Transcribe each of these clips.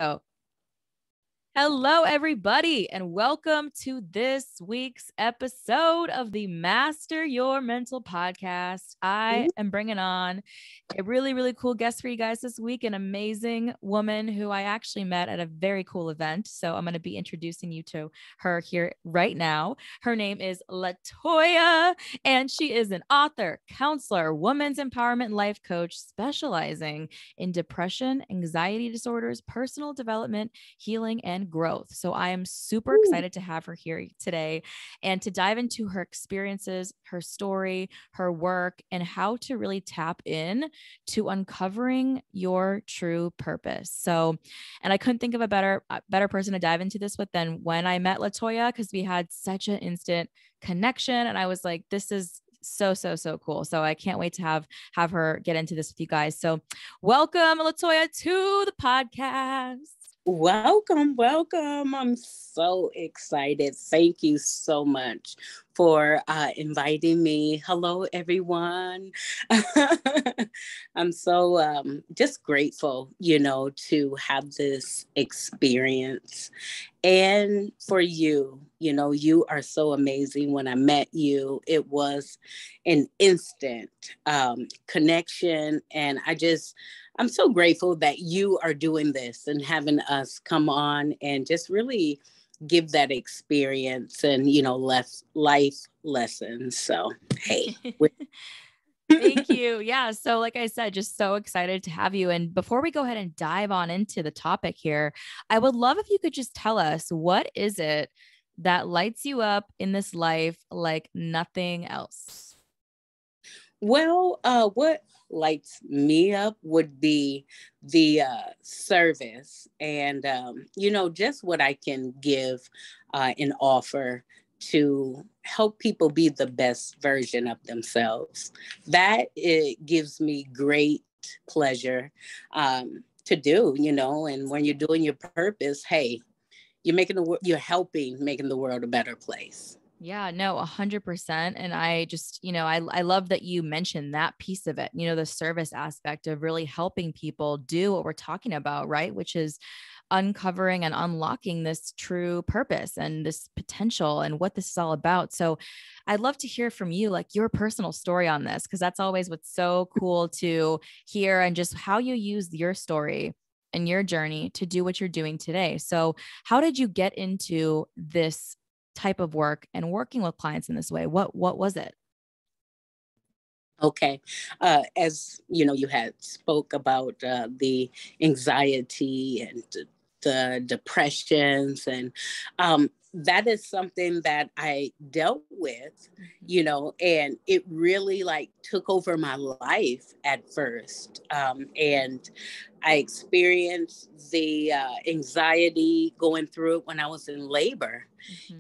Oh, hello, everybody, and welcome to this week's episode of the Master Your Mental podcast. I am bringing on a really, really cool guest for you guys this week, an amazing woman who I actually met at a very cool event. So I'm going to be introducing you to her here right now. Her name is LaToya, and she is an author, counselor, women's empowerment life coach, specializing in depression, anxiety disorders, personal development, healing, and growth. So I am super excited to have her here today and to dive into her experiences, her story, her work, and how to really tap in to uncovering your true purpose. So, and I couldn't think of a better person to dive into this with than when I met LaToya, because we had such an instant connection. And I was like, this is so cool. So I can't wait to have her get into this with you guys. So welcome, LaToya, to the podcast. Welcome. I'm so excited. Thank you so much for inviting me. Hello, everyone. I'm so just grateful, to have this experience. And for you, you are so amazing. When I met you, it was an instant connection. And I'm so grateful that you are doing this and having us come on and just really give that experience and, life lessons. So, hey. Thank you. Yeah. So like I said, just so excited to have you. And before we go ahead and dive on into the topic here, I would love if you could just tell us, what is it that lights you up in this life like nothing else? Well, what lights me up would be the service and, just what I can give and offer to help people be the best version of themselves. That it gives me great pleasure to do, and when you're doing your purpose, hey, you're helping making the world a better place. Yeah, no, 100%. And I just, I love that you mentioned that piece of it, the service aspect of really helping people do what we're talking about, right? Which is uncovering and unlocking this true purpose and this potential and what this is all about. So I'd love to hear from you, like your personal story on this, because that's always what's so cool to hear, and just how you use your story and your journey to do what you're doing today. So how did you get into this type of work and working with clients in this way? What was it? Okay. As you had spoke about the anxiety and the depressions, and that is something that I dealt with, and it really like took over my life at first. And I experienced the anxiety going through it when I was in labor,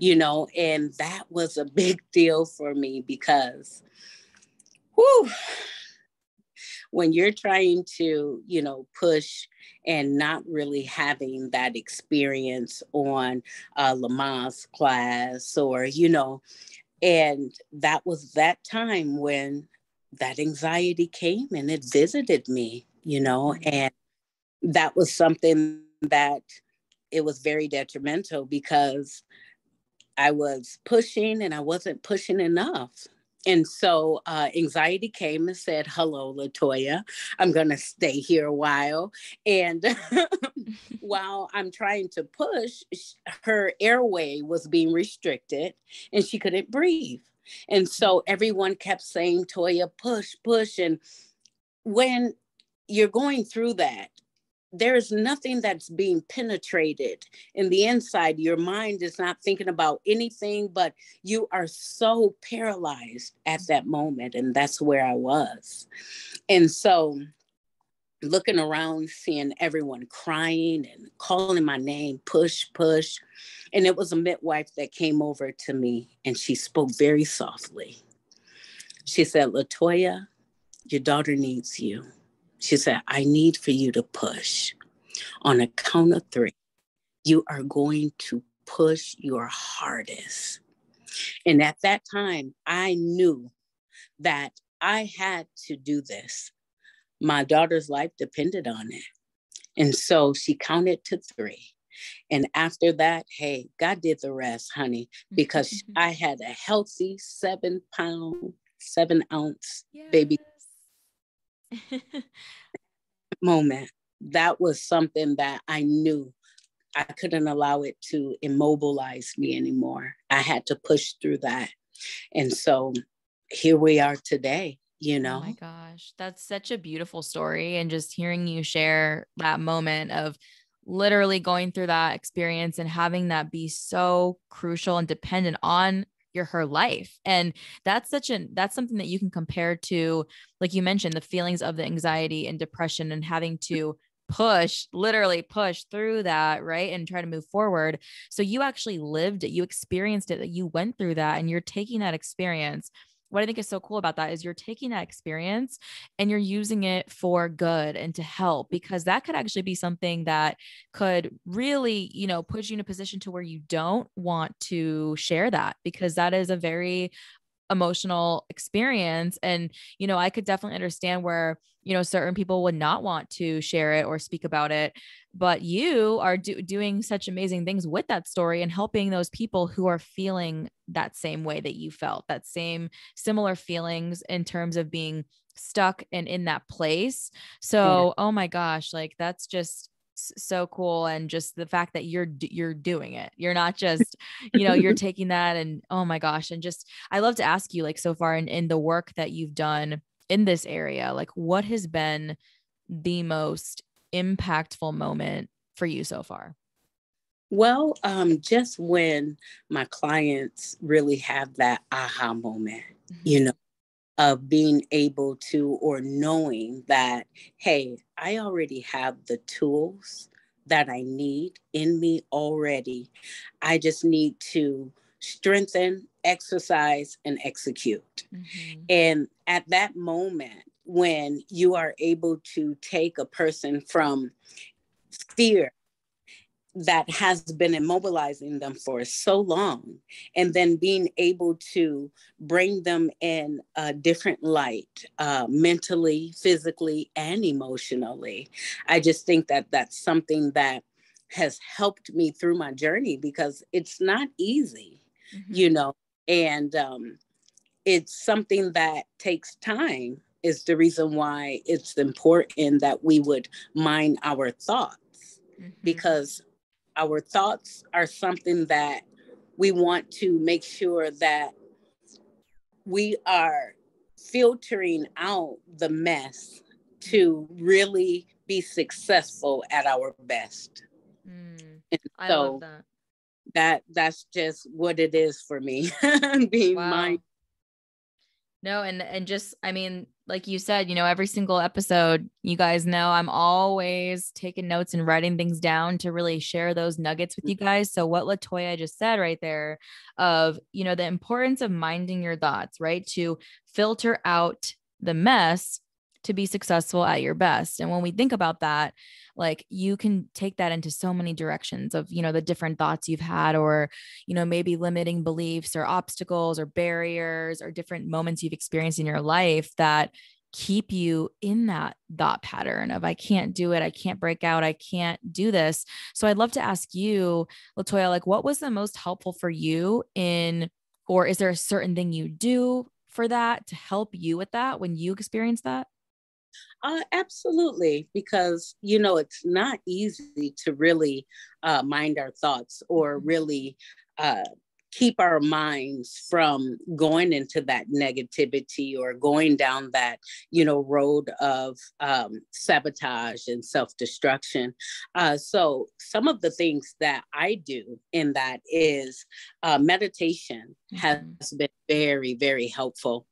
and that was a big deal for me because whew, when you're trying to, push and not really having that experience on Lamaze class or, and that was that time when that anxiety came and it visited me, and that was something that it was very detrimental because I was pushing and I wasn't pushing enough. And so anxiety came and said, hello, LaToya, I'm going to stay here a while. And while I'm trying to push, her airway was being restricted and she couldn't breathe. And so everyone kept saying, Toya, push, push. And when you're going through that, there's nothing that's being penetrated in the inside. Your mind is not thinking about anything, but you are so paralyzed at that moment. And that's where I was. And so looking around, seeing everyone crying and calling my name, push, push. And it was a midwife that came over to me and she spoke very softly. She said, LaToya, your daughter needs you. She said, I need for you to push. On a count of 3, you are going to push your hardest. And at that time, I knew that I had to do this. My daughter's life depended on it. And so she counted to 3. And after that, hey, God did the rest, honey, because I had a healthy 7-pound, 7-ounce baby moment. That was something that I knew I couldn't allow it to immobilize me anymore. I had to push through that. And so here we are today, you know. Oh my gosh, that's such a beautiful story. And just hearing you share that moment of literally going through that experience and having that be so crucial and dependent on her life. And that's something that you can compare to, like you mentioned, the feelings of the anxiety and depression and having to literally push through that, right? And try to move forward. So you actually lived it, you experienced it, that you went through that, and you're taking that experience. What I think is so cool about that is you're taking that experience and you're using it for good and to help, because that could actually be something that could really, put you in a position to where you don't want to share that, because that is a very emotional experience. And, I could definitely understand where, certain people would not want to share it or speak about it, but you are doing such amazing things with that story and helping those people who are feeling that same way that you felt, that same similar feelings in terms of being stuck and in that place. So, oh my gosh, like that's just so cool. And just the fact that you're doing it, you're not just, you're taking that, and oh my gosh. And just, I love to ask you, like, so far in the work that you've done in this area, like what has been the most impactful moment for you so far? Well, just when my clients really have that aha moment, of being able to, or knowing that, hey, I already have the tools that I need in me already. I just need to strengthen, exercise, and execute. And at that moment, when you are able to take a person from fear that has been immobilizing them for so long, and then being able to bring them in a different light, mentally, physically, and emotionally. I just think that that's something that has helped me through my journey, because it's not easy, and it's something that takes time. Is the reason why it's important that we would mind our thoughts, because our thoughts are something that we want to make sure that we are filtering out the mess to really be successful at our best. I love that. That's just what it is for me. Being mindful. No, and just, I mean, like you said, every single episode, you guys know I'm always taking notes and writing things down to really share those nuggets with you guys. So what LaToya just said right there of, the importance of minding your thoughts, right? To filter out the mess to be successful at your best. And when we think about that, like you can take that into so many directions of, the different thoughts you've had, or, maybe limiting beliefs or obstacles or barriers or different moments you've experienced in your life that keep you in that thought pattern of, I can't do it. I can't break out. I can't do this. So I'd love to ask you, LaToya, like what was the most helpful for you or is there a certain thing you do for that to help you with that when you experience that? Absolutely, because, it's not easy to really mind our thoughts, or really keep our minds from going into that negativity, or going down that, road of sabotage and self-destruction. So some of the things that I do in that is meditation has been very, very helpful,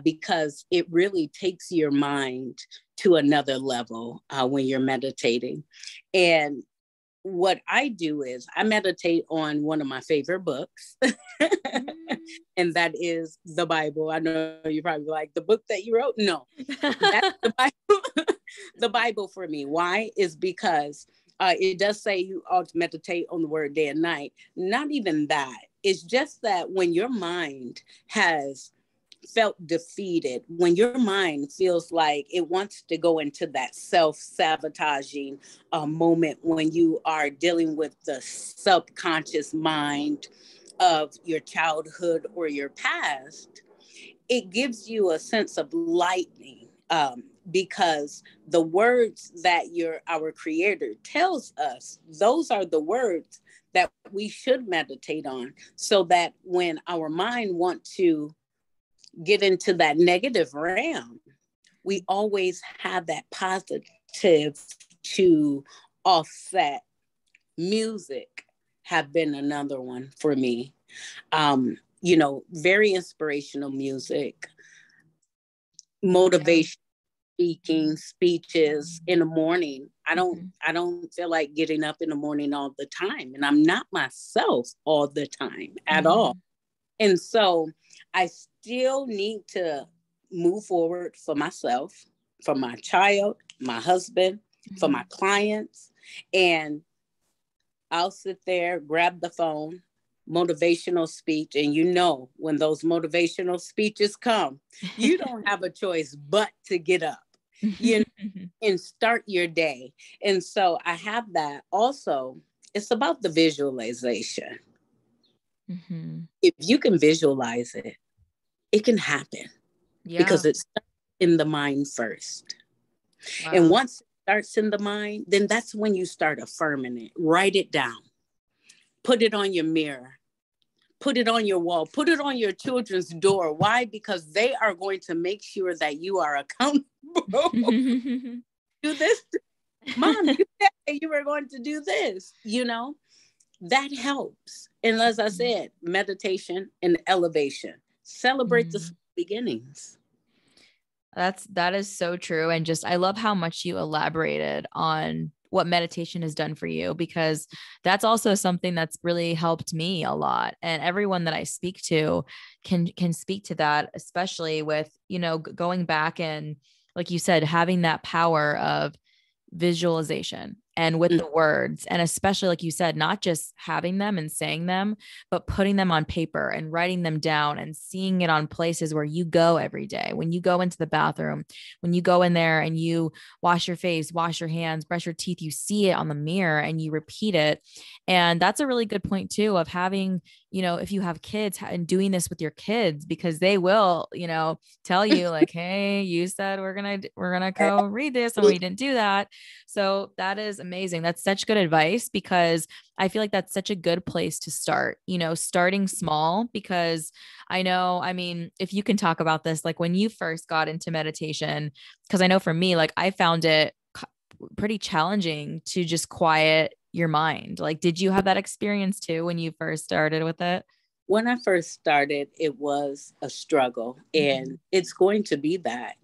because it really takes your mind to another level when you're meditating. And what I do is I meditate on one of my favorite books, and that is the Bible. I know you're probably like, the book that you wrote? No, that's the Bible. The Bible for me. Why? Is because it does say you ought to meditate on the word day and night. Not even that. It's just that when your mind has felt defeated, when your mind feels like it wants to go into that self-sabotaging moment, when you are dealing with the subconscious mind of your childhood or your past, it gives you a sense of lightning, because the words that our creator tells us, those are the words that we should meditate on, so that when our mind wants to get into that negative realm, we always have that positive to offset. Music have been another one for me. Very inspirational music, motivation, speaking, speeches in the morning. I don't feel like getting up in the morning all the time, and I'm not myself all the time at all. And so I still need to move forward for myself, for my child, my husband, for my clients. And I'll sit there, grab the phone, motivational speech. And when those motivational speeches come, you don't have a choice but to get up, and start your day. And so I have that. Also, it's about the visualization. If you can visualize it, it can happen, because it starts in the mind first. Wow. And once it starts in the mind, then that's when you start affirming it. Write it down. Put it on your mirror. Put it on your wall. Put it on your children's door. Why? Because they are going to make sure that you are accountable. Do this. Mom, you said you were going to do this. That helps. And as I said, meditation and elevation. Celebrate the beginnings. That is so true. And just, I love how much you elaborated on what meditation has done for you, because that's also something that's really helped me a lot. And everyone that I speak to can speak to that, especially with, going back and, like you said, having that power of visualization and with the words, and especially, like you said, not just having them and saying them, but putting them on paper and writing them down and seeing it on places where you go every day. When you go into the bathroom, when you go in there and you wash your face, wash your hands, brush your teeth, you see it on the mirror and you repeat it. And that's a really good point too, of having, if you have kids, and doing this with your kids, because they will, tell you like, hey, you said we're going to go read this and we didn't do that. So that is amazing. That's such good advice, because I feel like that's such a good place to start, starting small, because if you can talk about this, like when you first got into meditation, because I know for me, like I found it pretty challenging to just quiet your mind. Like, did you have that experience too when you first started with it? When I first started, it was a struggle, and it's going to be that,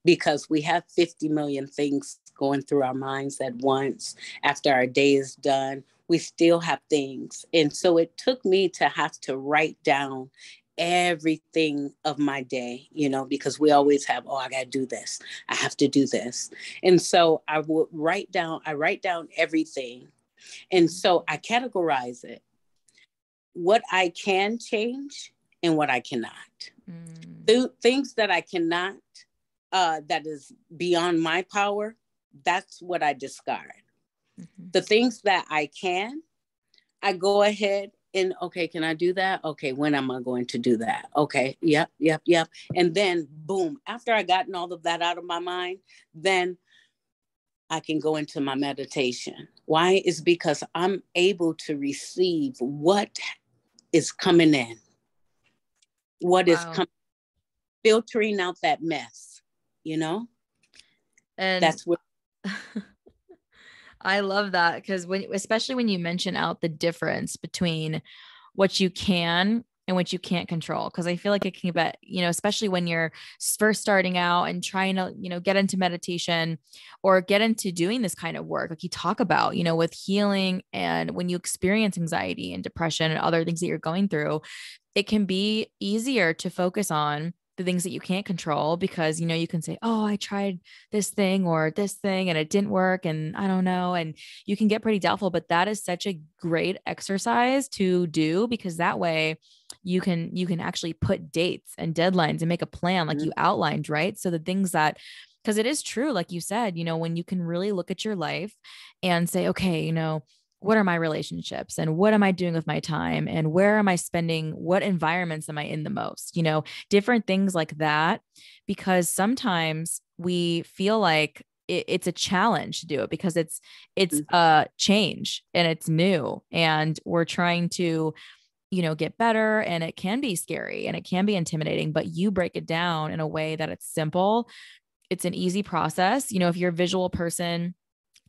because we have 50 million things going through our minds at once. After our day is done, we still have things. And so it took me to have to write down everything of my day, because we always have, I got to do this. I have to do this. And so I write down everything. And so I categorize it, what I can change and what I cannot. The things that I cannot, that is beyond my power, that's what I discard. The things that I can, I go ahead and, okay, can I do that? Okay, when am I going to do that? Okay, yep. And then boom, after I gotten all of that out of my mind, then I can go into my meditation. Why? Is because I'm able to receive what is coming in, what is coming, filtering out that mess, and that's what. I love that, because especially when you mention out the difference between what you can and what you can't control, because I feel like it can get, especially when you're first starting out and trying to, get into meditation or get into doing this kind of work, like you talk about, with healing, and when you experience anxiety and depression and other things that you're going through, it can be easier to focus on the things that you can't control, because, you can say, oh, I tried this thing or this thing and it didn't work, and I don't know. And you can get pretty doubtful, but that is such a great exercise to do, because that way you can actually put dates and deadlines and make a plan like you outlined, right? So the things that, because it is true, like you said, when you can really look at your life and say, okay, what are my relationships and what am I doing with my time and where am I spending, what environments am I in the most, different things like that, because sometimes we feel like it's a challenge to do it because it's a change and it's new and we're trying to, get better, and it can be scary and it can be intimidating, but you break it down in a way that it's simple. It's an easy process. If you're a visual person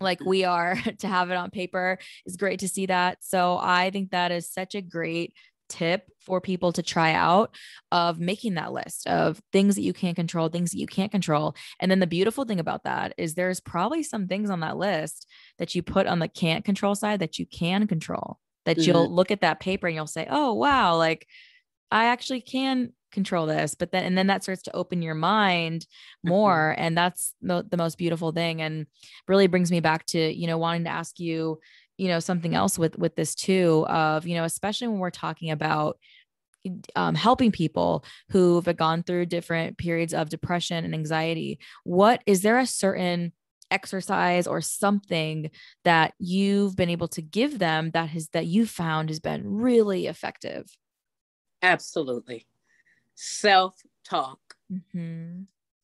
like we are, to have it on paper is great to see that. So I think that is such a great tip for people to try out, of making that list of things that you can control, things that you can't control. And then the beautiful thing about that is there's probably some things on that list that you put on the can't control side that you can control, that you'll look at that paper and you'll say, oh, wow, like I actually can control this. But then that starts to open your mind more. And that's the most beautiful thing. And really brings me back to, wanting to ask you, something else with this too, of, especially when we're talking about helping people who've gone through different periods of depression and anxiety. Is there a certain exercise or something that you've been able to give them that you found has been really effective? Absolutely. Self-talk,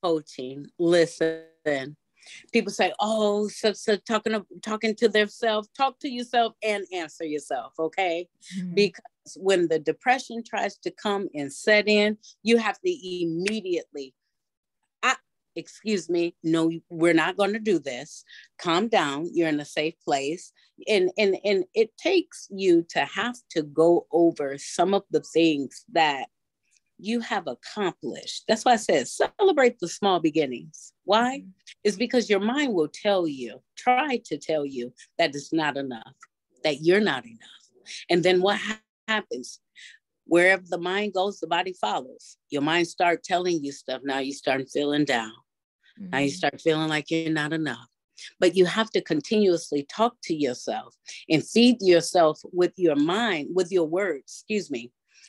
coaching, listen. People say, oh, so talking to themselves, talk to yourself and answer yourself. Okay. Because when the depression tries to come and set in, you have to immediately, excuse me, no, we're not going to do this. Calm down. You're in a safe place. And it takes you to have to go over some of the things that you have accomplished. That's why I said celebrate the small beginnings. Why? It's because your mind will try to tell you that it's not enough, that you're not enough. And then what happens? Wherever the mind goes, the body follows. Your mind starts telling you stuff. Now you start feeling down. Now you start feeling like you're not enough. But you have to continuously talk to yourself and feed yourself with your mind, with your words,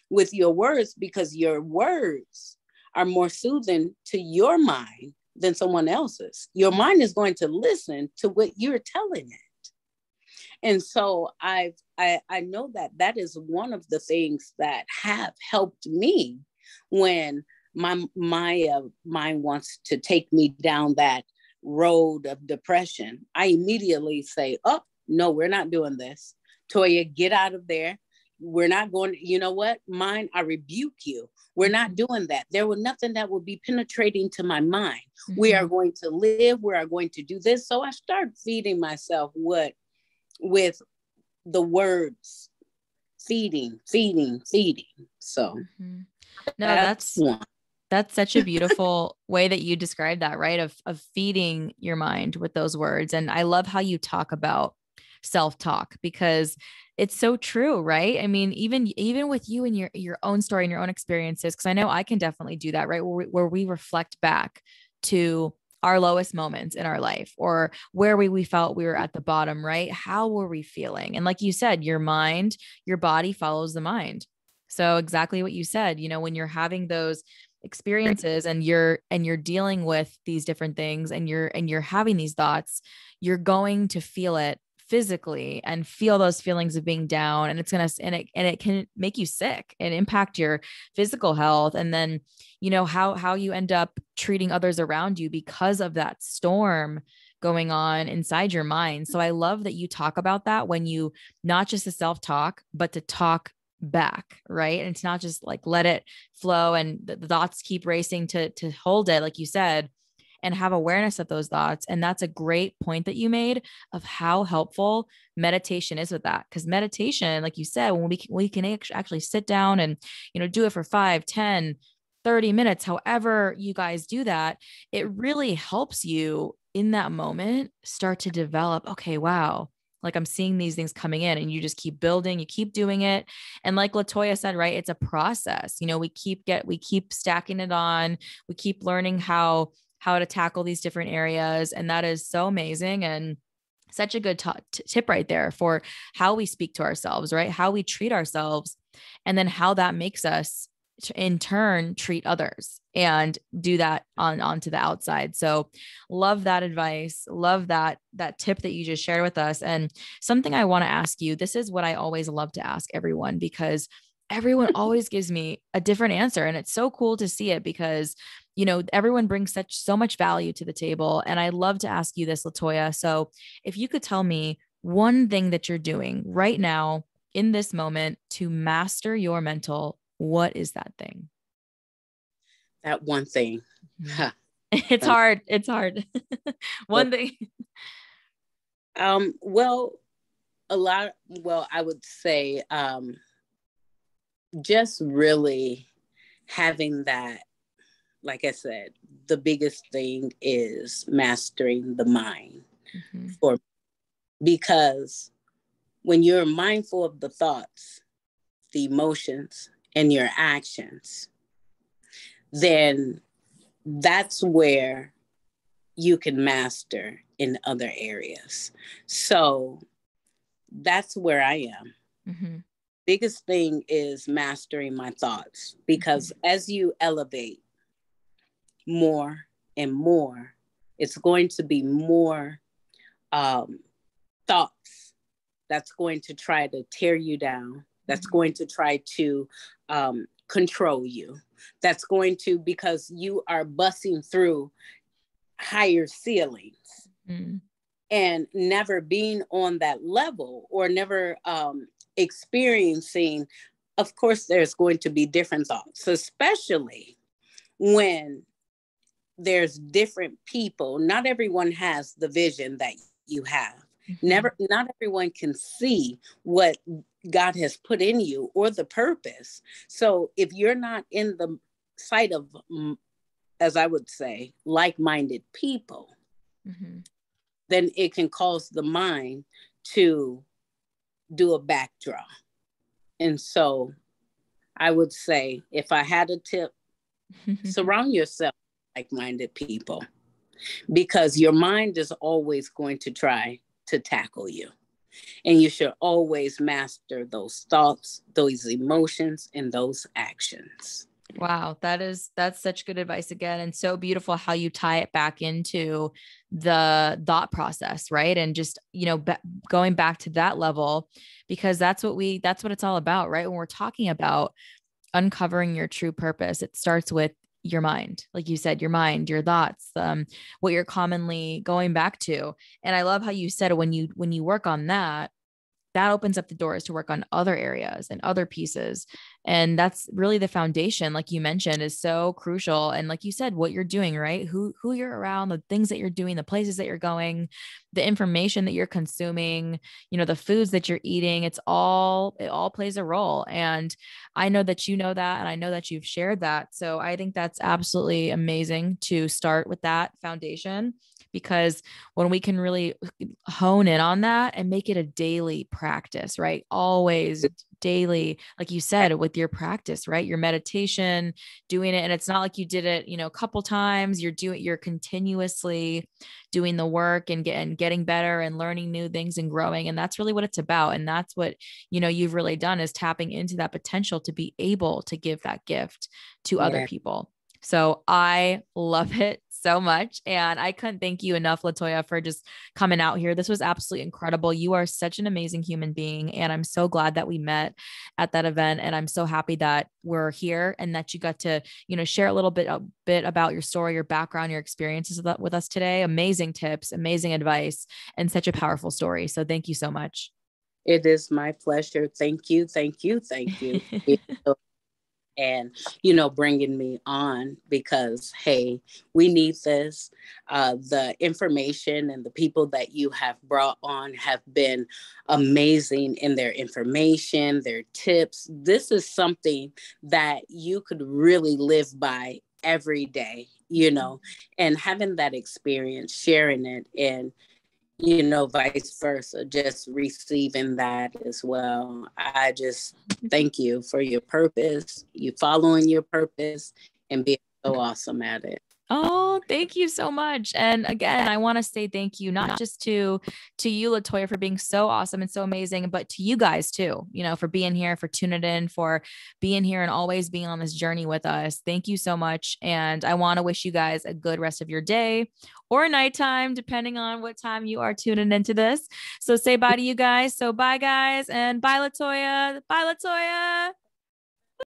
with your words, because your words are more soothing to your mind than someone else's. Your mind is going to listen to what you're telling it. And so I know that is one of the things that have helped me when my mind wants to take me down that road of depression. I immediately say, oh, no, we're not doing this. Toya, get out of there. We're not going, you know what? Mind, I rebuke you. We're not doing that. There was nothing that would be penetrating to my mind. We are going to live. We are going to do this. So I start feeding myself with the words, feeding. So no, that's such a beautiful way that you describe that, right? Of feeding your mind with those words. And I love how you talk about self-talk, because it's so true, right? I mean, even with you and your own story and your own experiences, because I know I can definitely do that, right? Where we reflect back to our lowest moments in our life, or where we felt we were at the bottom, right? How were we feeling? And like you said, your body follows the mind. So exactly what you said, when you're having those experiences and you're dealing with these different things and you're having these thoughts, you're going to feel it physically and feel those feelings of being down, and it can make you sick and impact your physical health. And then, how you end up treating others around you because of that storm going on inside your mind. So I love that you talk about that, when you, not just the self-talk, but to talk back, right? And it's not just like let it flow and the thoughts keep racing, to hold it, like you said, and have awareness of those thoughts. And that's a great point that you made of how helpful meditation is with that. Because meditation, like you said, when we can actually sit down and, do it for 5, 10, 30 minutes, however you guys do that, it really helps you in that moment start to develop, okay, wow, like I'm seeing these things coming in, and you just keep building, you keep doing it. And like LaToya said, right, it's a process. We keep stacking it on, we keep learning how to tackle these different areas. And that is so amazing. And such a good tip right there for how we speak to ourselves, right? How we treat ourselves, and then how that makes us in turn treat others and do that onto the outside. So love that advice. Love that tip that you just shared with us. And something I want to ask you, this is what I always love to ask everyone, because everyone always gives me a different answer. And it's so cool to see it because, everyone brings so much value to the table. And I love to ask you this, LaToya. So if you could tell me one thing that you're doing right now in this moment to master your mental, what is that thing? That one thing. Mm-hmm. It's hard. It's hard. One thing. Well, I would say just really having that, like I said, the biggest thing is mastering the mind because when you're mindful of the thoughts, the emotions, and your actions, then that's where you can master in other areas. So that's where I am. Mm-hmm. Biggest thing is mastering my thoughts, because as you elevate more and more, it's going to be more thoughts that's going to try to tear you down, that's going to try to control you, that's going to, because you are busting through higher ceilings and never being on that level or never experiencing. Of course, there's going to be different thoughts, especially when there's different people. Not everyone has the vision that you have. Not everyone can see what God has put in you or the purpose. So if you're not in the sight of, as I would say, like-minded people, then it can cause the mind to do a backdraw. And so I would say, if I had a tip, surround yourself with like-minded people, because your mind is always going to try to tackle you. And you should always master those thoughts, those emotions, and those actions. Wow. That's such good advice again. And so beautiful how you tie it back into the thought process, right? And just, going back to that level, because that's what it's all about, right? When we're talking about uncovering your true purpose, it starts with your mind. Like you said, your mind, your thoughts, what you're commonly going back to. And I love how you said when you work on that opens up the doors to work on other areas and other pieces. And that's really the foundation, like you mentioned, is so crucial. And like you said, what you're doing, right? Who you're around, the things that you're doing, the places that you're going, the information that you're consuming, the foods that you're eating, it all plays a role. And I know that you know that, and I know that you've shared that. So I think that's absolutely amazing to start with that foundation, because when we can really hone in on that and make it a daily practice, right? Always daily, like you said, with your practice, right? Your meditation, doing it. And it's not like you did it, a couple times. You're continuously doing the work and getting better and learning new things and growing. And that's really what it's about. And that's what, you've really done, is tapping into that potential to be able to give that gift to other people. So I love it so much. And I couldn't thank you enough, LaToya, for just coming out here. This was absolutely incredible. You are such an amazing human being. And I'm so glad that we met at that event. And I'm so happy that we're here and that you got to, share a little bit about your story, your background, your experiences with us today. Amazing tips, amazing advice, and such a powerful story. So thank you so much. It is my pleasure. Thank you. Thank you. Thank you. And, bringing me on, because, hey, we need this. The information and the people that you have brought on have been amazing in their information, their tips. This is something that you could really live by every day, and having that experience, sharing it, and vice versa, just receiving that as well. I just thank you for your purpose, you following your purpose, and being so awesome at it. Oh, thank you so much. And again, I want to say thank you, not just to you, LaToya, for being so awesome and so amazing, but to you guys too, for being here, for tuning in, for being here and always being on this journey with us. Thank you so much. And I want to wish you guys a good rest of your day or nighttime, depending on what time you are tuning into this. So say bye to you guys. So bye guys, and bye LaToya. Bye LaToya.